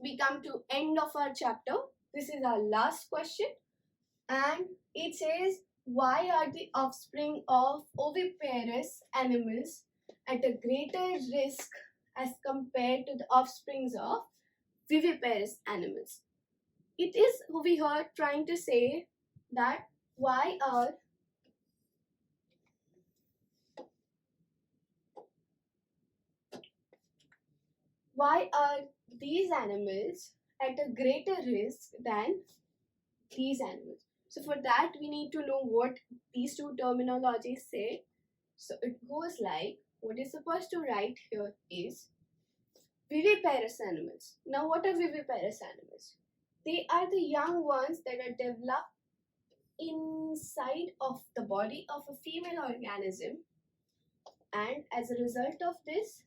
we come to end of our chapter. This is our last question, and it says, why are the offspring of oviparous animals at a greater risk as compared to the offsprings of viviparous animals? It is over here trying to say that why are these animals at a greater risk than these animals? So for that we need to know what these two terminologies say. So it goes like, what is supposed to write here is viviparous animals. Now what are viviparous animals? They are the young ones that are developed inside of the body of a female organism, and as a result of this,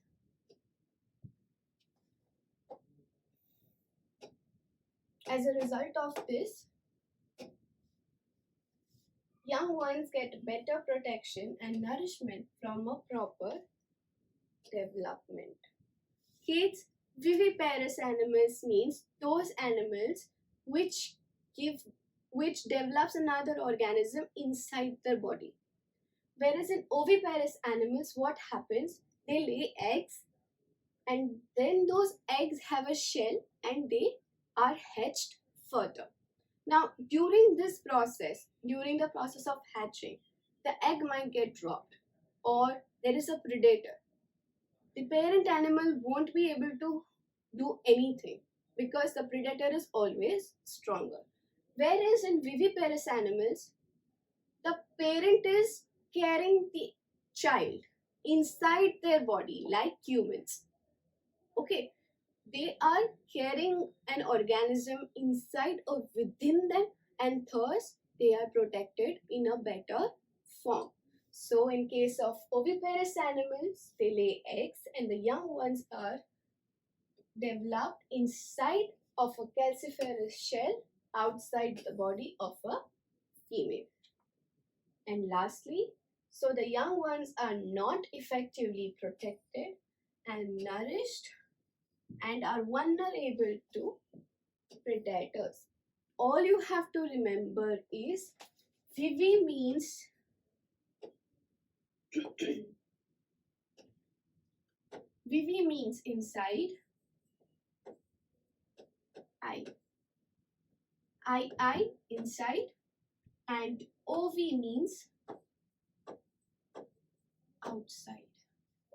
young ones get better protection and nourishment from a proper development. Kids, viviparous animals means those animals which develops another organism inside their body. Whereas in oviparous animals, what happens? They lay eggs, and then those eggs have a shell and they are hatched further. Now, during the process of hatching, the egg might get dropped, or there is a predator. The parent animal won't be able to do anything because the predator is always stronger. Whereas in viviparous animals, the parent is carrying the child inside their body like humans. Okay, they are carrying an organism inside or within them, and thus they are protected in a better form. So in case of oviparous animals, they lay eggs and the young ones are developed inside of a calciferous shell outside the body of a female. And lastly, so the young ones are not effectively protected and nourished and are vulnerable to predators. All you have to remember is vivi means vivi means inside, I inside, and ov means outside.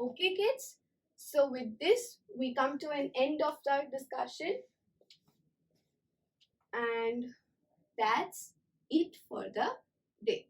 Okay, kids? So with this, we come to an end of the discussion, and that's it for the day.